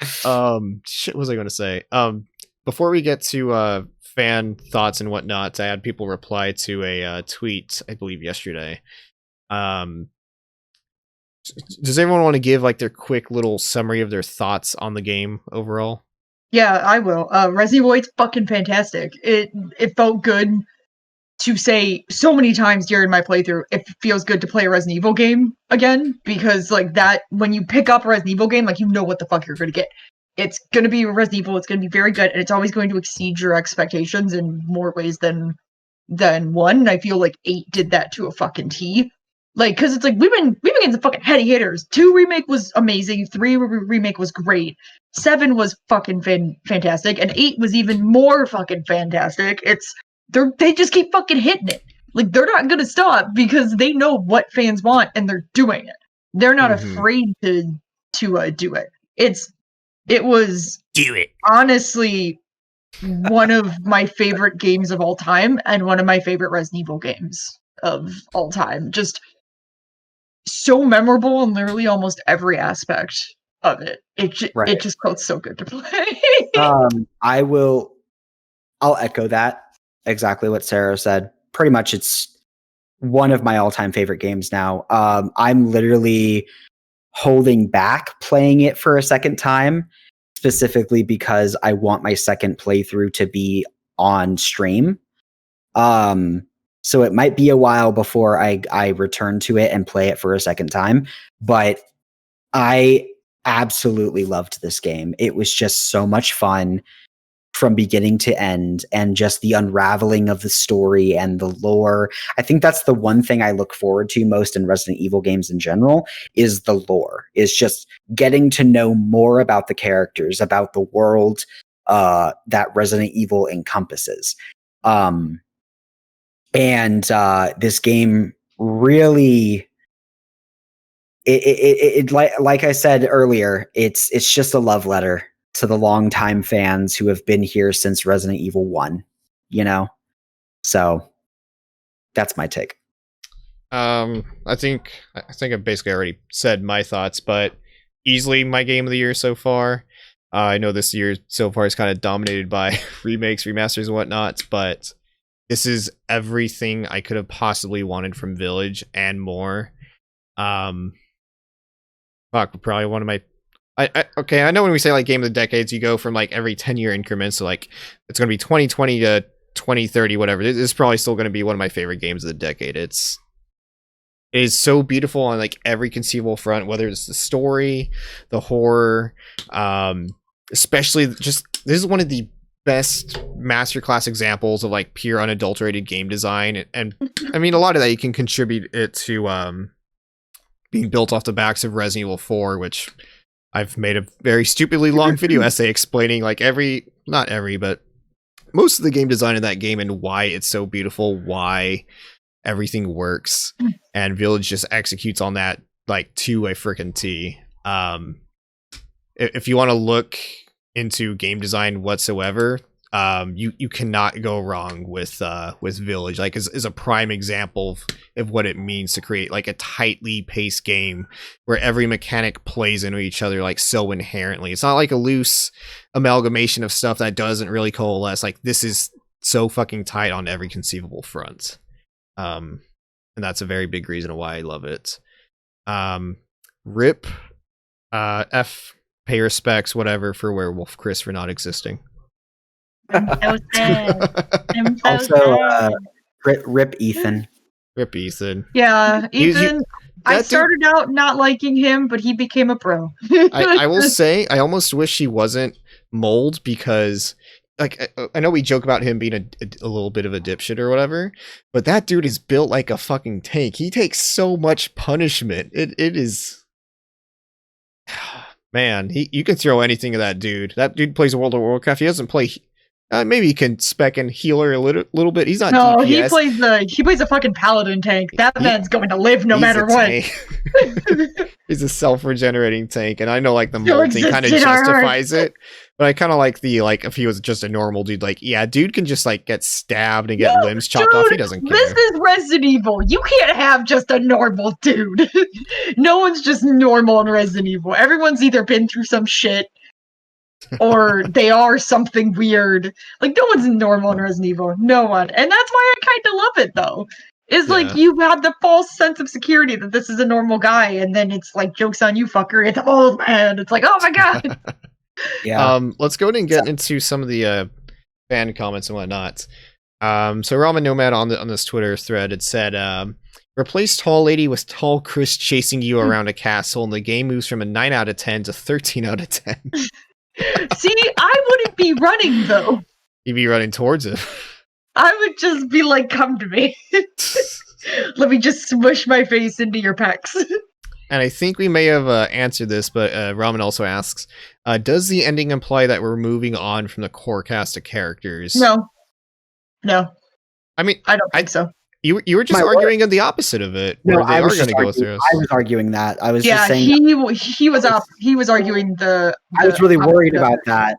Shit, what was I going to say? Before we get to fan thoughts and whatnot, I had people reply to a tweet, I believe yesterday. Does everyone want to give like their quick little summary of their thoughts on the game overall? Yeah, I will. Resident Evil 8's fucking fantastic. It felt good to say so many times during my playthrough, it feels good to play a Resident Evil game again, because like that, when you pick up a Resident Evil game, like you know what the fuck you're gonna get. It's gonna be Resident Evil, it's gonna be very good, and it's always going to exceed your expectations in more ways than one. And I feel like 8 did that to a fucking T. Like, cause it's like we've been getting some fucking heady hitters. 2 remake was amazing, 3 remake was great, 7 was fucking fantastic, and 8 was even more fucking fantastic. They just keep fucking hitting it. Like, they're not gonna stop because they know what fans want and they're doing it. They're not afraid to do it. It was do it. Honestly one of my favorite games of all time and one of my favorite Resident Evil games of all time. Just so memorable in literally almost every aspect of it. It just felt so good to play. I'll echo that. Exactly what Sarah said. Pretty much it's one of my all-time favorite games now. I'm literally holding back playing it for a second time, specifically because I want my second playthrough to be on stream. So it might be a while before I return to it and play it for a second time, but I absolutely loved this game. It was just so much fun from beginning to end, and just the unraveling of the story and the lore. I think that's the one thing I look forward to most in Resident Evil games in general, is the lore, is just getting to know more about the characters, about the world that Resident Evil encompasses. And this game really, it like I said earlier, it's just a love letter to the longtime fans who have been here since Resident Evil 1, you know? So that's my take. I think I basically already said my thoughts, but easily my game of the year so far. I know this year so far is kind of dominated by remakes, remasters, and whatnot, but this is everything I could have possibly wanted from Village and more. Probably one of my... okay, I know when we say like game of the decades, you go from like every 10-year increments, so like it's going to be 2020 to 2030, whatever. This is probably still going to be one of my favorite games of the decade. It is so beautiful on like every conceivable front, whether it's the story, the horror, especially just this is one of the best masterclass examples of like pure unadulterated game design, and I mean a lot of that you can contribute it to being built off the backs of Resident Evil 4, which I've made a very stupidly long video essay explaining like not every, but most of the game design in that game and why it's so beautiful, why everything works, and Village just executes on that like to a freaking T. If you want to look into game design whatsoever, you cannot go wrong with Village. Like is a prime example of what it means to create like a tightly paced game where every mechanic plays into each other like so inherently. It's not like a loose amalgamation of stuff that doesn't really coalesce. Like this is so fucking tight on every conceivable front. And that's a very big reason why I love it. RIP F pay respects whatever for Werewolf Chris for not existing. I'm so sad. Also, rip Ethan. Rip Ethan. Yeah, Ethan. I started out not liking him, but he became a pro. I will say, I almost wish he wasn't Mold, because like I know we joke about him being a little bit of a dipshit or whatever, but that dude is built like a fucking tank. He takes so much punishment. It is, man. You can throw anything at that dude. That dude plays World of Warcraft. He doesn't play. Maybe he can spec and healer a little bit. He's not. No, DPS. he plays a fucking paladin tank. That man's going to live no matter what. He's a self-regenerating tank, and I know like the mold thing kind of justifies it, but I kind of like the if he was just a normal dude, like yeah, dude can just like get stabbed and get limbs chopped off. He doesn't care. This is Resident Evil. You can't have just a normal dude. No one's just normal in Resident Evil. Everyone's either been through some shit or they are something weird. Like, no one's normal in Resident Evil. No one. And that's why I kind of love it, though. Is like, you have the false sense of security that this is a normal guy, and then it's like, joke's on you, fucker. It's old man. It's like, oh my god. Yeah. Let's go ahead and get into some of the fan comments and whatnot. So Ramen Nomad on this Twitter thread had said, replace tall lady with tall Chris chasing you around a castle, and the game moves from a 9 out of 10 to 13 out of 10. See, I wouldn't be running, though. You'd be running towards it. I would just be like, come to me. Let me just smush my face into your pecs. And I think we may have answered this, but Ramen also asks, does the ending imply that we're moving on from the core cast of characters? No. I mean, I don't think so. You were just arguing on the opposite of it. No, I was arguing that. I was just saying he was arguing the I was really worried about that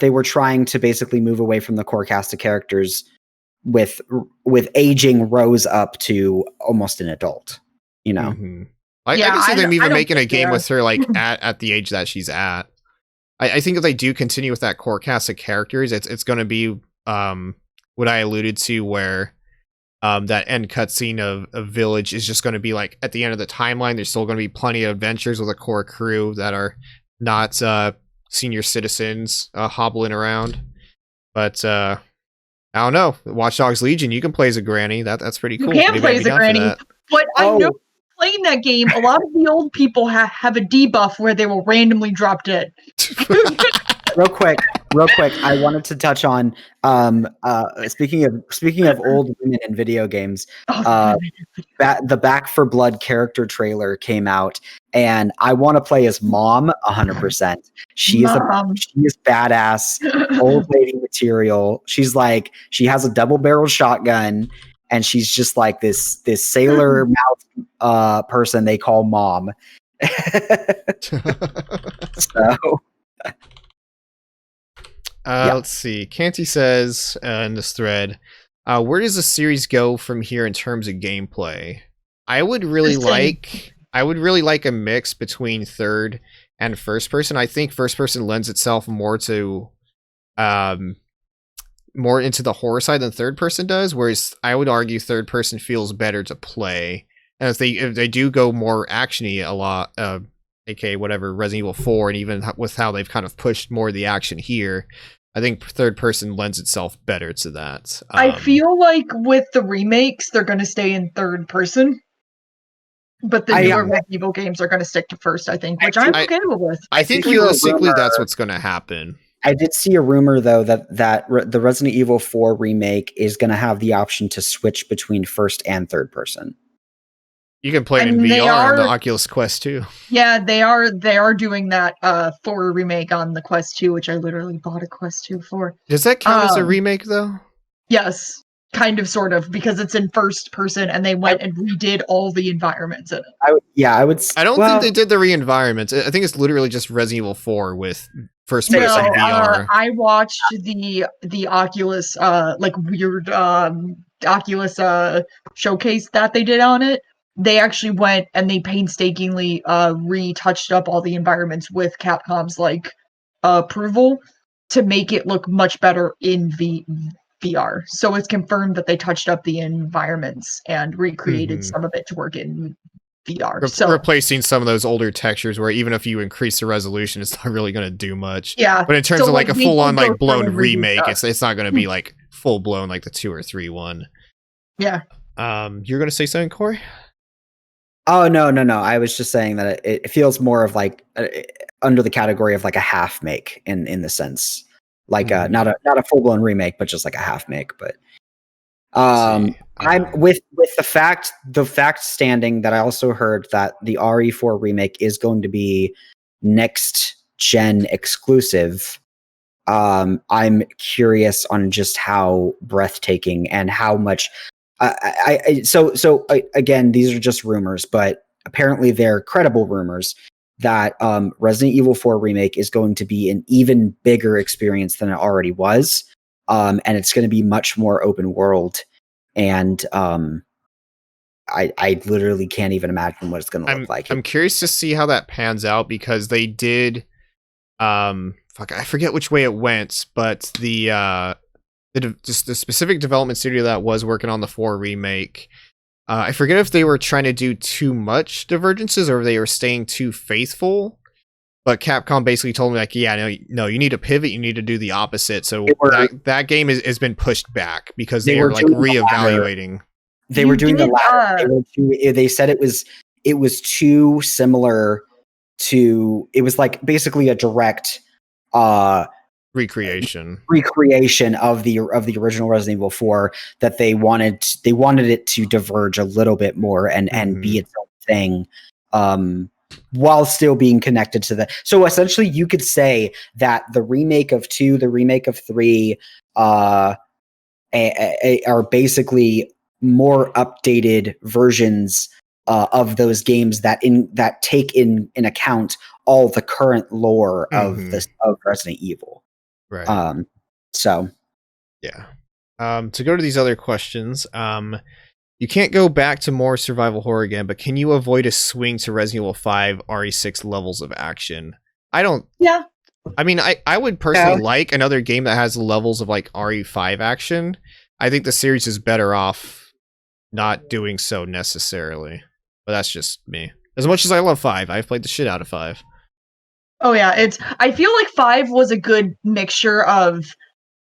they were trying to basically move away from the core cast of characters with aging Rose up to almost an adult, you know. Mm-hmm. I can see them even making a game with her like at the age that she's at. I think if they do continue with that core cast of characters, it's going to be what I alluded to, where that end cutscene of Village is just going to be like at the end of the timeline. There's still going to be plenty of adventures with a core crew that are not senior citizens hobbling around. But I don't know. Watch Dogs Legion, you can play as a granny. That's pretty cool. You can play as a granny, but I know playing that game, a lot of the old people have a debuff where they will randomly drop dead. Real quick, I wanted to touch on speaking of old women in video games. The Back for Blood character trailer came out, and I want to play as Mom 100%. She is badass, old lady material. She's like, she has a double-barreled shotgun, and she's just like this sailor mouth person they call Mom. So. Let's see. Canty says in this thread, where does the series go from here in terms of gameplay? I would really like a mix between third and first person. I think first person lends itself more to more into the horror side than third person does, whereas I would argue third person feels better to play. And if they do go more actiony a lot, aka whatever, Resident Evil 4, and even with how they've kind of pushed more of the action here, I think third person lends itself better to that. I feel like with the remakes, they're going to stay in third person, but the newer Resident Evil games are going to stick to first, I think, which I'm okay with. I think realistically, that's what's going to happen. I did see a rumor, though, that the Resident Evil 4 remake is going to have the option to switch between first and third person. You can play it in VR on the Oculus Quest 2. Yeah, they are doing that for a remake on the Quest 2, which I literally bought a Quest 2 for. Does that count as a remake, though? Yes, kind of, sort of, because it's in first person, and they went and redid all the environments in it. I don't think they did the re-environments. I think it's literally just Resident Evil 4 with first person VR. I watched the Oculus, like weird Oculus showcase that they did on it. They actually went and they painstakingly retouched up all the environments with Capcom's like approval to make it look much better in VR. So it's confirmed that they touched up the environments and recreated some of it to work in VR. So replacing some of those older textures where even if you increase the resolution, it's not really going to do much. Yeah. But in terms of like a full on like blown remake, it's not going to be like full blown like the 2 or 3 one. Yeah. You're going to say something, Corey? Oh, no. I was just saying that it feels more of like under the category of like a half make in the sense, like not a full blown remake, but just like a half make. But I'm with the fact standing that I also heard that the RE4 remake is going to be next gen exclusive. I'm curious on just how breathtaking and how much. So again, these are just rumors, but apparently they're credible rumors that Resident Evil 4 remake is going to be an even bigger experience than it already was, and it's going to be much more open world. And I literally can't even imagine what it's going to look like. I'm curious to see how that pans out, because they did fuck, I forget which way it went, but the specific development studio that was working on the 4 remake, I forget if they were trying to do too much divergences or if they were staying too faithful. But Capcom basically told me, like, yeah, no, you need to pivot, you need to do the opposite. So that game has been pushed back because they are like reevaluating. They were doing the latter. They said it was too similar to. It was like basically a direct recreation of the original Resident Evil 4 that they wanted it to diverge a little bit more and be its own thing. While still being connected to so essentially you could say that the remake of 2, the remake of 3 are basically more updated versions of those games that take in account all the current lore of Resident Evil. Right. So yeah. To go to these other questions, you can't go back to more survival horror again, but can you avoid a swing to Resident Evil 5 RE6 levels of action? I don't. Yeah. I mean, I would personally like another game that has levels of like RE5 action. I think the series is better off not doing so necessarily. But that's just me. As much as I love 5, I've played the shit out of 5. Oh yeah, I feel like 5 was a good mixture of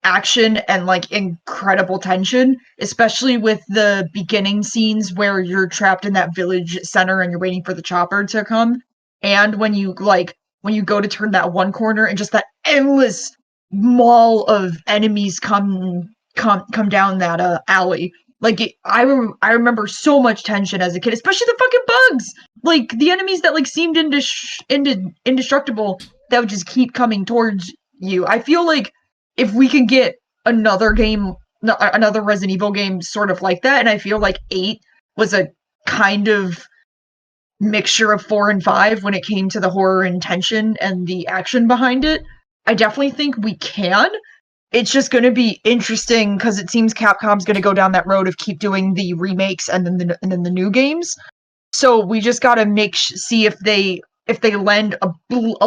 action and like incredible tension, especially with the beginning scenes where you're trapped in that village center and you're waiting for the chopper to come, and when you go to turn that one corner and just that endless mall of enemies come down that alley. Like I remember so much tension as a kid, especially the fucking bugs, like the enemies that like seemed indestructible that would just keep coming towards you. I feel like if we can get another Resident Evil game sort of like that, and I feel like 8 was a kind of mixture of 4 and 5 when it came to the horror and tension and the action behind it, I definitely think we can. It's just going to be interesting because it seems Capcom's going to go down that road of keep doing the remakes and then the new games. So we just got to see if they lend a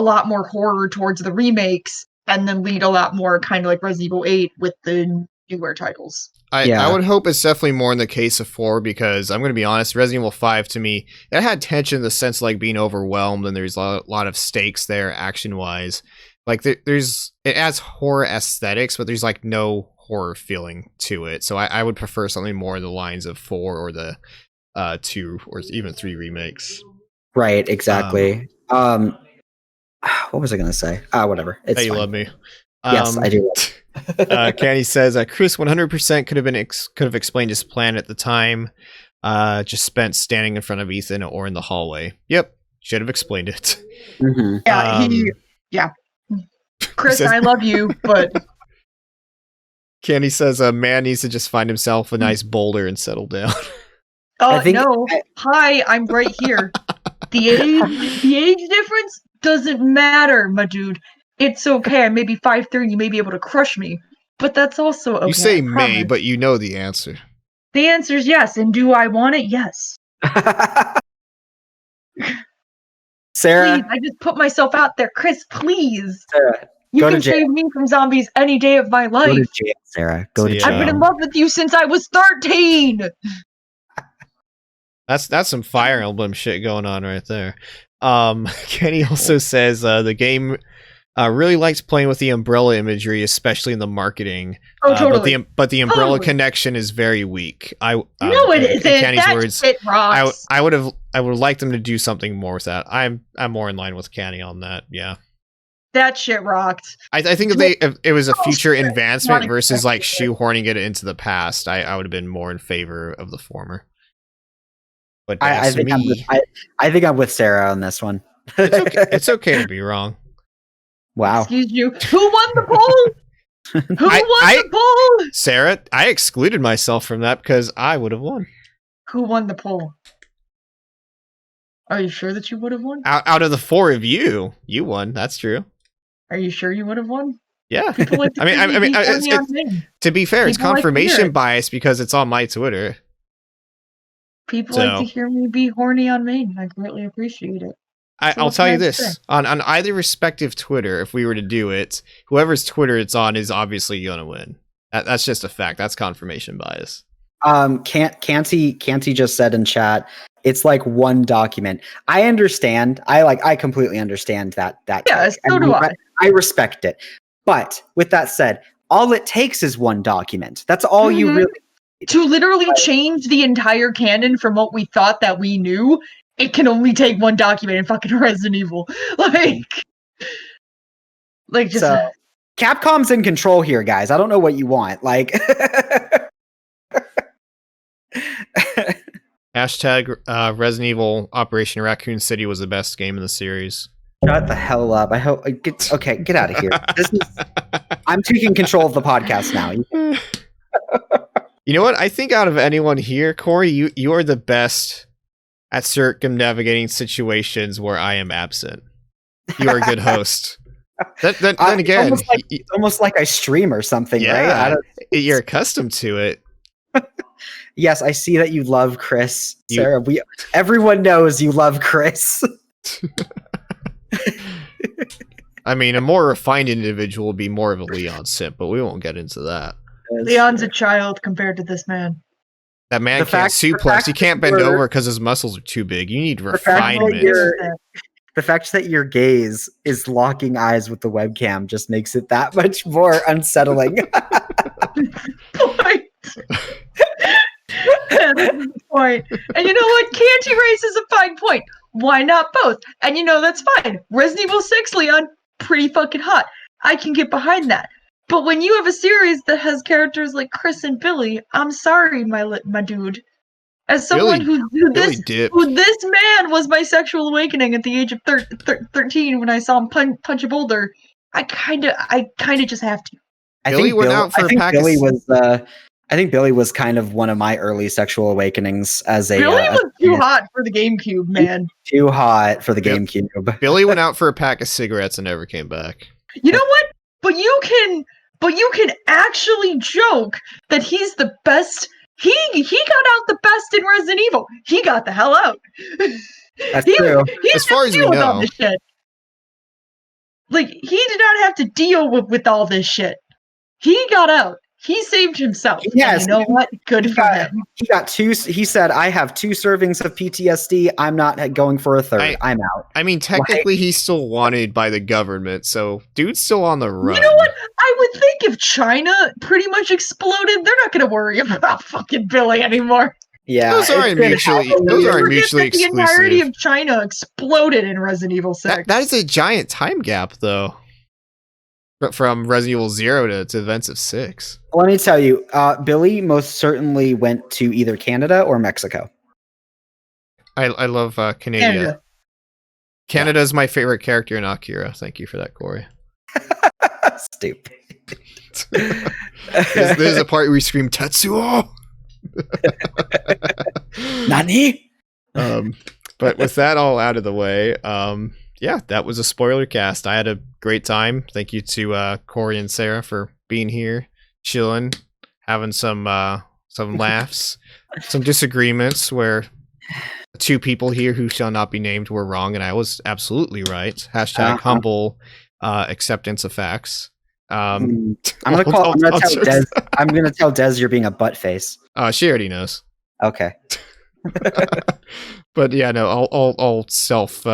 lot more horror towards the remakes and then lead a lot more kind of like Resident Evil 8 with the newer titles. I would hope it's definitely more in the case of 4 because I'm going to be honest, Resident Evil 5 to me, it had tension in the sense of like being overwhelmed and there's a lot of stakes there action-wise. Like it has horror aesthetics, but there's like no horror feeling to it. So I would prefer something more in the lines of 4 or the 2 or even 3 remakes. Right, exactly. What was I going to say? Whatever. It's you fine. love me. Yes, I do. Candy says Chris 100% could have explained his plan at the time. Just spent standing in front of Ethan or in the hallway. Yep, should have explained it. Mm-hmm. Yeah. Chris, I love you, but Candy says a man needs to just find himself a nice boulder and settle down. Hi, I'm right here. The age difference doesn't matter, my dude. It's okay. I may be 5'3" and you may be able to crush me, but that's also okay. You say may, but you know the answer. The answer is yes, and do I want it? Yes. Sarah, please, I just put myself out there. Chris, please. Sarah, you can save me from zombies any day of my life. Go to jail, Sarah. Go to jail. I've been in love with you since I was 13. That's some Fire Emblem shit going on right there. Kenny also says the game really likes playing with the umbrella imagery, especially in the marketing. Oh, totally. But the umbrella connection is very weak. No, it isn't. Kenny's words. Shit rocks. I would like them to do something more with that. I'm more in line with Kenny on that. Yeah. That shit rocked. I think if it was a future advancement versus like shoehorning it into the past, I would have been more in favor of the former. But I think I'm with Sarah on this one. It's okay to be wrong. Wow. Excuse you. Who won the poll? Who won the poll? Sarah, I excluded myself from that because I would have won. Who won the poll? Are you sure that you would have won? Out of the 4 of you, you won. That's true. Are you sure you would have won? Yeah. To be fair, it's confirmation bias because it's on my Twitter. People like to hear me be horny on main. I greatly appreciate it. I'll what's tell you next this. On either respective Twitter, if we were to do it, whoever's Twitter it's on is obviously going to win. That's just a fact. That's confirmation bias. Canty just said in chat, it's like one document. I understand. I completely understand that Yeah, take. so do I. I respect it. But with that said, all it takes is one document. That's all you Mhm. really To literally change the entire canon from what we thought that we knew, it can only take one document in fucking Resident Evil. Like just So Capcom's in control here, guys. I don't know what you want. Like Hashtag Resident Evil Operation Raccoon City was the best game in the series. shut the hell up. I hope get out of here. I'm taking control of the podcast now. You know what? I think out of anyone here, Corey, you are the best at circumnavigating situations where I am absent. You are a good host. Then again, it's almost like I stream or something, yeah, right? You're accustomed to it. Yes, I see that you love Chris, Sarah. Everyone knows you love Chris. I mean, a more refined individual would be more of a Leon simp, but we won't get into that. Leon's a child compared to this man. That man can't suplex. He can't bend over because his muscles are too big. You need refinement. The fact that your gaze is locking eyes with the webcam just makes it that much more unsettling. Point. That's the point. And you know what? Canty raises a fine point. Why not both? And you know, that's fine. Resident Evil 6, Leon, pretty fucking hot. I can get behind that. But when you have a series that has characters like Chris and Billy, I'm sorry, my dude. As someone who this man was my sexual awakening at the age of 13 when I saw him punch a boulder, I kind of just have to. I think Billy was kind of one of my early sexual awakenings as a. Billy was too hot for the GameCube, man. Too hot for the GameCube. Billy went out for a pack of cigarettes and never came back. You know what? But you can actually joke that he's the best. He got out the best in Resident Evil. He got the hell out. That's true. As far as we know, all this shit. Like he did not have to deal with all this shit. He got out. He saved himself. Yes, you know what? Good for him. He got two. He said, "I have 2 servings of PTSD. I'm not going for a third. I'm out." I mean, technically, he's still wanted by the government, so dude's still on the run. You know what? I would think if China pretty much exploded, they're not going to worry about fucking Billy anymore. Yeah, those aren't mutually exclusive. The entirety of China exploded in Resident Evil 6. That is a giant time gap, though. From Resident Evil 0 to events of 6. Let me tell you, Billy most certainly went to either Canada or Mexico. I love Canada. Canada is my favorite character in Akira. Thank you for that, Corey. Stupid. There's a part where we scream Tetsuo. Nani? But with that all out of the way, yeah, that was a spoiler cast. I had a great time. Thank you to Corey and Sarah for being here, chilling, having some laughs, some disagreements where 2 people here who shall not be named were wrong, and I was absolutely right. Hashtag humble acceptance of facts. I'm gonna tell Des you're being a butt face. She already knows. Okay. But yeah, no, all self.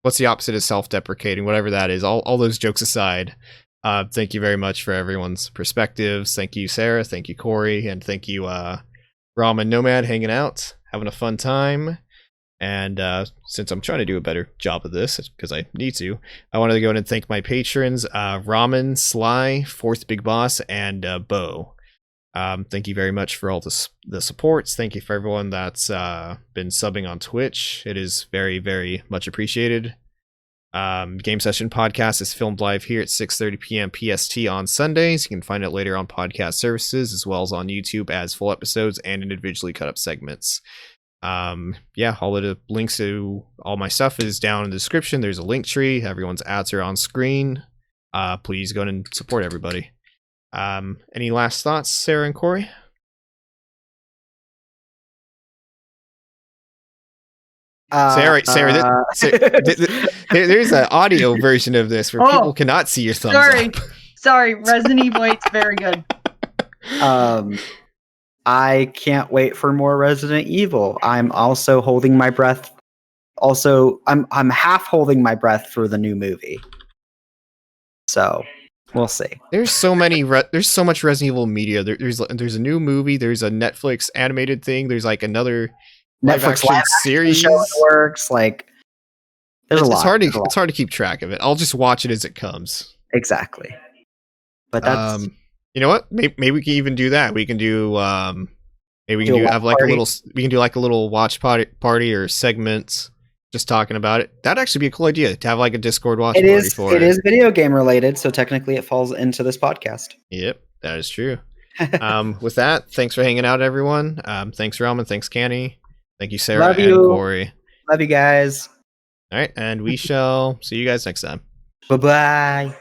What's the opposite of self-deprecating? Whatever that is. All those jokes aside, thank you very much for everyone's perspectives. Thank you, Sarah. Thank you, Corey, and thank you, Ramen Nomad, hanging out, having a fun time. And since I'm trying to do a better job of this, because I need to, I wanted to go in and thank my patrons, Ramen, Sly, Fourth Big Boss, and Bo. Thank you very much for all the supports. Thank you for everyone that's been subbing on Twitch. It is very, very much appreciated. Game Session podcast is filmed live here at 6:30 p.m. PST on Sundays. You can find it later on podcast services as well as on YouTube as full episodes and individually cut up segments. Yeah, all the links to all my stuff is down in the description. There's a link tree. Everyone's ads are on screen. Please go and support everybody. Any last thoughts, Sarah and Corey? Sarah, there's an audio version of this where people cannot see your thumbs up. Sorry, Resident Evil 8's very good. I can't wait for more Resident Evil. I'm also holding my breath. Also, I'm half holding my breath for the new movie. So we'll see. There's so many. There's so much Resident Evil media. There's a new movie. There's a Netflix animated thing. There's like another Netflix live series show in the works. Like, there's a lot. It's hard to keep track of it. I'll just watch it as it comes. Exactly. But that's you know what? Maybe we can even do that. We can do maybe we can do have like a little. We can do like a little watch party or segments. Just talking about it. That'd actually be a cool idea to have like a Discord watch party for it. It is video game related, so technically it falls into this podcast. Yep, that is true. With that, thanks for hanging out, everyone. Thanks, Roman. Thanks, Canny. Thank you, Sarah and Corey. Love you guys. All right, and we shall see you guys next time. Bye-bye.